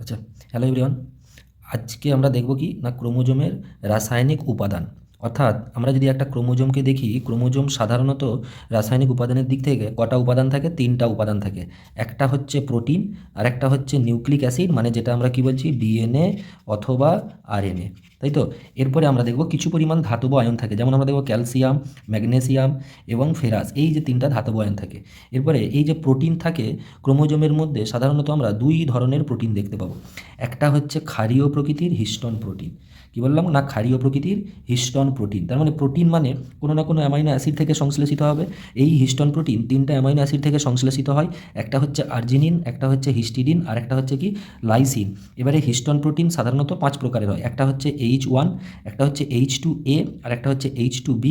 আচ্ছা, hello everyone. আজকে আমরা দেখব কি না ক্রোমোজোমের রাসায়নিক উপাদান। অর্থাৎ আমরা যদি একটা ক্রোমোজোমকে দেখি, ক্রোমোজোম সাধারণত রাসায়নিক উপাদানের দিক থেকে কটা উপাদান থাকে? তিনটা উপাদান থাকে। একটা হচ্ছে প্রোটিন, আর একটা হচ্ছে নিউক্লিক অ্যাসিড, মানে যেটা আমরা কি বলছি ডিএনএ অথবা আরএনএ, তাই তো। এরপরে আমরা দেখব কিছু পরিমাণ ধাতব আয়ন থাকে, যেমন আমরা দেখব ক্যালসিয়াম, ম্যাগনেসিয়াম এবং ফেরাস, এই যে তিনটা ধাতব আয়ন থাকে। এরপরে এই যে প্রোটিন থাকে ক্রোমোজোমের মধ্যে, সাধারণত আমরা দুই ধরনের প্রোটিন দেখতে পাবো। একটা হচ্ছে ক্ষারীয় প্রকৃতির হিস্টোন প্রোটিন। কি বললাম না? ক্ষারীয় প্রকৃতির হিস্টোন প্রোটিন। তার মানে প্রোটিন মানে কোনো না কোনো অ্যামাইনো অ্যাসিড থেকে সংশ্লেষিত হবে। এই হিস্টোন প্রোটিন তিনটা অ্যামাইনো অ্যাসিড থেকে সংশ্লেষিত হয়। একটা হচ্ছে আর্জিনিন, একটা হচ্ছে হিস্টিডিন, আর একটা হচ্ছে কি লাইসিন। এবারে হিস্টোন প্রোটিন সাধারণত 5 প্রকারের হয়। একটা হচ্ছে H1, একটা হচ্ছে H2A, আর একটা হচ্ছে H2B,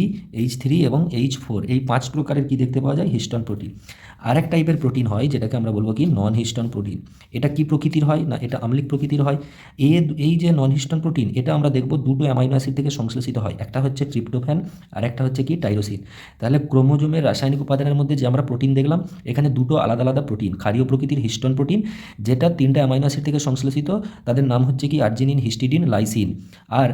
H3 এবং H4। এই 5 প্রকারের কি দেখতে পাওয়া যায়? Histone protein. আরেক টাইপের প্রোটিন হয় যেটাকে আমরা বলবো কি নন হিস্টোন প্রোটিন। এটা কি প্রকৃতির হয় না? এটা আম্লিক প্রকৃতির হয়। এই যে নন হিস্টোন প্রোটিন, এটা আমরা দেখব দুটো অ্যামাইনো অ্যাসিড থেকে সংশ্লেষিত হয়। একটা হচ্ছে ট্রিপ্টোফ্যান, আর একটা হচ্ছে কি টাইরোসিন। তাহলে ক্রোমোজোমের রাসায়নিক উপাদানের মধ্যে যে আমরা প্রোটিন দেখলাম, এখানে দুটো আলাদা আলাদা প্রোটিন, ক্ষারীয় প্রকৃতির হিস্টোন প্রোটিন, যেটা তিনটা অ্যামাইনো অ্যাসিড থেকে সংশ্লেষিত, তাদের নাম হচ্ছে কি আর্জিনিন, হিস্টিডিন, লাইসিন। আর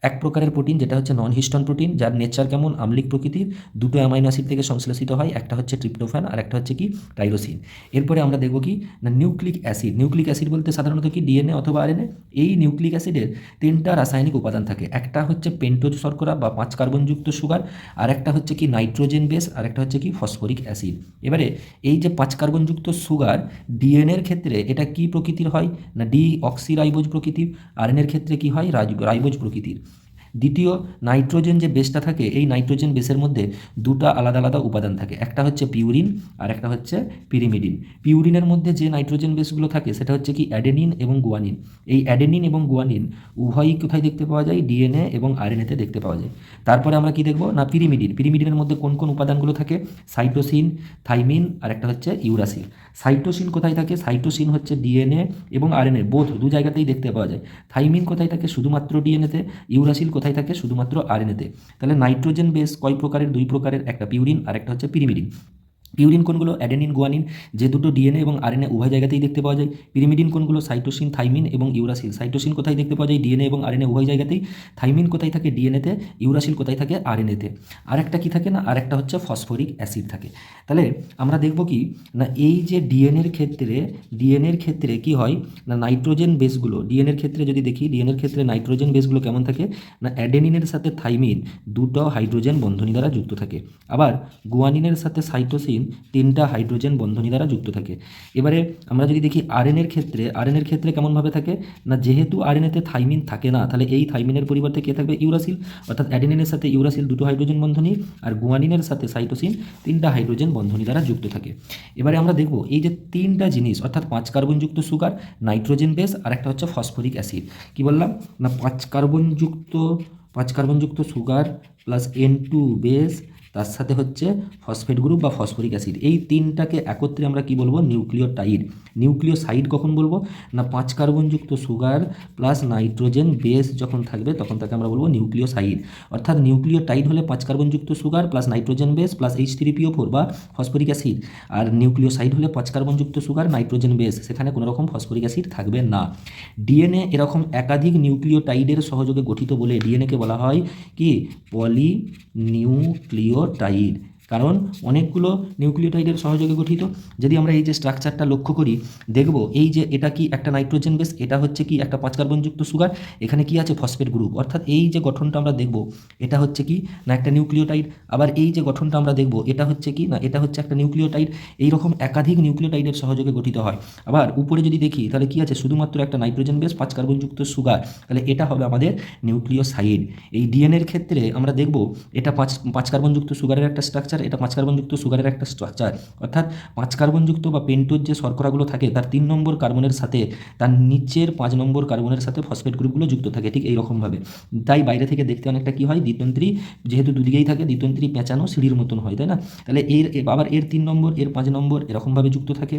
এক প্রকারের প্রোটিন যেটা হচ্ছে নন হিস্টোন প্রোটিন, যার নেচার কেমন? আম্লিক প্রকৃতির, দুটো অ্যামাইনো অ্যাসিড থেকে সংশ্লেষিত হয়। একটা হচ্ছে ট্রিপ্টোফ্যান, আর একটা হচ্ছে কি টাইরোসিন। এরপরে আমরা দেখব কি না নিউক্লিক অ্যাসিড। নিউক্লিক অ্যাসিড বলতে সাধারণত কি ডিএনএ অথবা আরএনএ। এই নিউক্লিক অ্যাসিডের তিনটা রাসায়নিক উপাদান থাকে। একটা হচ্ছে পেন্টোজ শর্করা বা 5 কার্বনযুক্ত সুগার, আর একটা হচ্ছে কি নাইট্রোজেন বেস, আর একটা হচ্ছে কি ফসফরিক অ্যাসিড। এবারে এই যে 5 কার্বনযুক্ত সুগার, ডিএনএর ক্ষেত্রে এটা কি প্রকৃতির হয় না ডি অক্সিরাইবোজ প্রকৃতির, আরএনএর ক্ষেত্রে কি হয় রাইবোজ প্রকৃতির। দ্বিতীয়, নাইট্রোজেন যে বেসটা থাকে, এই নাইট্রোজেন বেসের মধ্যে দুটো আলাদা আলাদা উপাদান থাকে। একটা হচ্ছে পিউরিন, আর একটা হচ্ছে পিরিমিডিন। পিউরিনের মধ্যে যে নাইট্রোজেন বেসগুলো থাকে সেটা হচ্ছে কি অ্যাডেনিন এবং গুয়ানিন। এই অ্যাডেনিন এবং গুয়ানিন উভয়ই কোথায় দেখতে পাওয়া যায়? ডিএনএ এবং আরএনএতে দেখতে পাওয়া যায়। তারপরে আমরা কি দেখব না পিরিমিডিন। পিরিমিডিনের মধ্যে কোন কোন উপাদানগুলো থাকে? সাইটোসিন, থাইমিন, আর একটা হচ্ছে ইউরাসিল। সাইটোসিন কোথায় থাকে? সাইটোসিন হচ্ছে ডিএনএ এবং আরএনএ বোথ দু জায়গাতেই দেখতে পাওয়া যায়। থাইমিন কোথায় থাকে? শুধুমাত্র ডিএনএতে। ইউরাসিল কোথায় থাকে? শুধুমাত্র আরএনএতে। তাহলে নাইট্রোজেন বেস কয় প্রকারের? দুই প্রকারের, একটা পিউরিন আর একটা হচ্ছে পিরিমিডিন। পিউরিন কোনগুলো? অ্যাডেনিন, গুয়ানিন, যে দুটো ডিএনএ এবং আরএনএ উভয় জায়গাতেই দেখতে পাওয়া যায়। পিরিমিডিন কোনগুলো? সাইটোসিন, থাইমিন এবং ইউরাসিল। সাইটোসিন কোথায় দেখতে পাওয়া যায়? ডিএনএ এবং আরএনএ উভয় জায়গাতেই। থাইমিন কোথায় থাকে? ডিএনএতে। ইউরাসিল কোথায় থাকে? আরএনএতে। আরেকটা কি থাকে না? আরেকটা হচ্ছে ফসফরিক অ্যাসিড থাকে। তাহলে আমরা দেখব কি না এই যে ডিএনএর ক্ষেত্রে কি হয় না নাইট্রোজেন বেসগুলো, ডিএনএর ক্ষেত্রে যদি দেখি, ডিএনএর ক্ষেত্রে নাইট্রোজেন বেসগুলো কেমন থাকে না অ্যাডেনিনের সাথে থাইমিন দুটো হাইড্রোজেন বন্ধনী দ্বারা যুক্ত থাকে। আবার গুয়ানিনের সাথে সাইটোসিন তিনটা হাইড্রোজেন বন্ধনী দ্বারা যুক্ত থাকে। এবারে আমরা যদি দেখি আরএনএর ক্ষেত্রে কেমনভাবে থাকে না যেহেতু আরএনএতে থাইমিন থাকে না, তাহলে এই থাইমিনের পরিবর্তে কে থাকবে? ইউরাসিল। অর্থাৎ অ্যাডেনিনের সাথে ইউরাসিল দুটো হাইড্রোজেন বন্ধনী, আর গুয়ানিনের সাথে সাইটোসিন তিনটা হাইড্রোজেন বন্ধনী দ্বারা যুক্ত থাকে। এবারে আমরা দেখব এই যে তিনটা জিনিস, অর্থাৎ 5 কার্বনযুক্ত সুগার, নাইট্রোজেন বেস, আর একটা হচ্ছে ফসফরিক অ্যাসিড। কি বললাম না 5 কার্বনযুক্ত সুগার প্লাস N2 বেস, তার সাথে হচ্ছে ফসফেট গ্রুপ বা ফসফরিক অ্যাসিড, এই তিনটাকে একত্রে আমরা কি বলবো? নিউক্লিওটাইড। নিউক্লিওসাইড কখন বলবো না 5 কার্বনযুক্ত সুগার প্লাস নাইট্রোজেন বেস যখন থাকবে তখন তাকে আমরা বলবো নিউক্লিওসাইড। অর্থাৎ নিউক্লিওটাইড হলে 5 কার্বনযুক্ত sugar plus nitrogen base plus H3PO4 বা ফসফরিক অ্যাসিড, আর নিউক্লিওসাইড হলে 5 কার্বনযুক্ত সুগার, নাইট্রোজেন বেস, সেখানে কোনো রকম ফসফরিক অ্যাসিড থাকবে না। ডিএনএ এরকম একাধিক নিউক্লিওটাইডের সহযোগে গঠিত বলে ডিএনএকে বলা হয় কি পলিনিউক্লিওটাইড, কারণ অনেকগুলো নিউক্লিওটাইডের সহযোগে গঠিত। যদি আমরা এই যে স্ট্রাকচারটা লক্ষ্য করি, দেখব এই যে এটা কি একটা নাইট্রোজেন বেস, এটা হচ্ছে কি একটা 5 কার্বনযুক্ত সুগার, এখানে কি আছে? Phosphate group. অর্থাৎ এই যে গঠনটা আমরা দেখব এটা হচ্ছে কি না একটা নিউক্লিওটাইড। আবার এই যে গঠনটা আমরা দেখব এটা হচ্ছে কি না এটা হচ্ছে একটা নিউক্লিওটাইড। এইরকম একাধিক নিউক্লিওটাইডের সহযোগে গঠিত হয়। আবার উপরে যদি দেখি তাহলে কি আছে? শুধুমাত্র একটা নাইট্রোজেন বেস 5 কার্বনযুক্ত সুগার, তাহলে এটা হবে আমাদের নিউক্লিওসাইড। এই ডিএনএর ক্ষেত্রে আমরা দেখব এটা 5 কার্বনযুক্ত সুগারের একটা স্ট্রাকচার, এটা 5 কার্বনযুক্ত সুগারের একটা স্ট্রাকচার। অর্থাৎ 5 কার্বনযুক্ত বা পেন্টোজ যে শর্করাগুলো থাকে তার 3 নম্বর কার্বনের সাথে তার নিচের 5 নম্বর কার্বনের সাথে ফসফেট গ্রুপগুলো যুক্ত থাকে ঠিক এইরকমভাবে। তাই বাইরে থেকে দেখতে অনেকটা কি হয়? দ্বিতন্ত্রী, যেহেতু দুদিকেই থাকে দ্বিতন্ত্রী পেঁচানো সিঁড়ির মতন হয়, তাই না? তাহলে আবার এর 3 নম্বর, এর 5 নম্বর এরকমভাবে যুক্ত থাকে।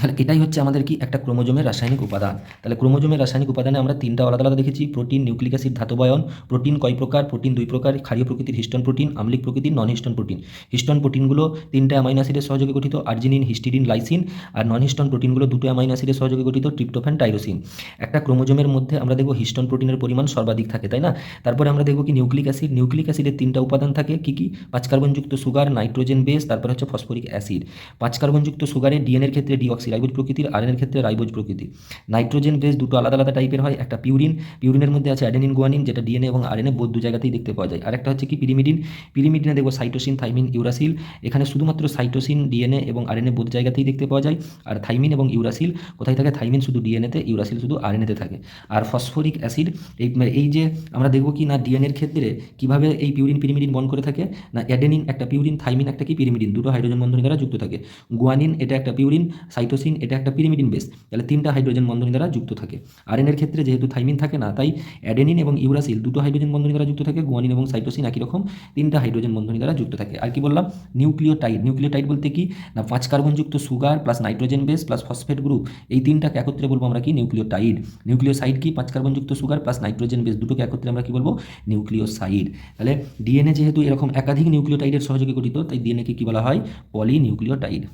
তাহলে এটাই হচ্ছে আমাদের কি একটা ক্রোমোজোমের রাসায়নিক উপাদান। তাহলে ক্রোমোজোমের রাসায়নিক উপাদানে আমরা তিনটা আলাদা আলাদা দেখেছি, প্রোটিন, নিউক্লিক অ্যাসিড, ধাতব আয়ন। প্রোটিন কয় প্রকার? প্রোটিন দুই প্রকার, ক্ষারীয় প্রকৃতির হিস্টোন প্রোটিন, আম্লিক প্রকৃতির নন হিস্টোন প্রোটিন। হিস্টোন প্রোটিনগুলো তিনটে অ্যামাইনো অ্যাসিডের সহযোগে গঠিত, আর্জিনিন, হিস্টিডিন, লাইসিন। আর নন হিস্টোন প্রোটিনগুলো দুটো অ্যামাইনো অ্যাসিডের সহযোগে গঠিত, ট্রিপ্টোফ্যান, টাইরোসিন। একটা ক্রোমোজোমের মধ্যে আমরা দেখব হিস্টোন প্রোটিনের পরিমাণ সর্বাধিক থাকে, তাই না? তারপরে আমরা দেখব কি নিউক্লিক অ্যাসিড। নিউক্লিক অ্যাসিডের তিনটা উপাদান থাকে, কি কি? 5 কার্বনযুক্ত সুগার, নাইট্রোজেন বেস, তারপর হচ্ছে ফসফরিক অ্যাসিড। 5 কার্বনযুক্ত সুগারে ডিএনএর ক্ষেত্রে ডিঅক্সিরাইবোজ প্রকৃতির, আরএনএর ক্ষেত্রে রাইবোজ প্রকৃতি। নাইট্রোজেন বেস দুটো আলাদা আলাদা টাইপের হয়, একটা পিউরিন, পিউরিনের মধ্যে আছে অ্যাডেনিন, গুয়ানিন, যেটা ডিএনএ এবং আরএনএ বোধ দু জায়গাতেই দেখতে পাওয়া যায়। আরেকটা হচ্ছে কি পিরিমিডিন। পিরিমিডিনে দেখবো সাইটোসিন, থাইমিন, ইউরাসিল। এখানে শুধুমাত্র সাইটোসিন ডিএনএ এবং আরএনএ বোধ জায়গাতেই দেখতে পাওয়া যায়। আর থাইমিন এবং ইউরাসিল কোথায় থাকে? থাইমিন শুধু ডিএনএতে, ইউরাসিল শুধু আরএনএতে থাকে। আর ফসফরিক অ্যাসিড, এই যে আমরা দেখবো কি না ডিএনএর ক্ষেত্রে কিভাবে এই পিউরিন পিরিমিডিন বন্ড করে থাকে না, অ্যাডেনিন একটা পিউরিন, থাইমিন একটা কি পিরিমিডিন, দুটো হাইড্রোজেন বন্ধনী দ্বারা যুক্ত থাকে। গুয়ানিন এটা একটা পিউরিন, সাইটোসিন এটা একটা পিরিমিডিন বেস, তাহলে তিনটা হাইড্রোজেন বন্ধনী দ্বারা যুক্ত থাকে। আরএনএর ক্ষেত্রে যেহেতু থাইমিন থাকে না, তাই অ্যাডেনিন এবং ইউরাসিল দুটো হাইড্রোজেন বন্ধনী দ্বারা যুক্ত থাকে, গুয়ানিন এবং সাইটোসিন একই রকম তিনটা হাইড্রোজেন বন্ধনী দ্বারা যুক্ত থাকে। আর কি বললাম? নিউক্লিওটাইড। নিউক্লিওটাইড বলতে কি না 5 কার্বনযুক্ত sugar plus nitrogen base plus phosphate group, এই তিনটাকে একত্রে বলবো আমরা কি? নিউক্লিওটাইড। নিউক্লিওসাইড কি? 5 কার্বনযুক্ত সুগার প্লাস নাইট্রোজেন বেস দুটোকে একত্রে আমরা কি বলবো? নিউক্লিওসাইড। তাহলে ডিএনএ যেহেতু এরকম একাধিক নিউক্লিওটাইডের সহযোগে গঠিত, তাই ডিএনএকে কি বলা হয়? পলিনিউক্লিওটাইড।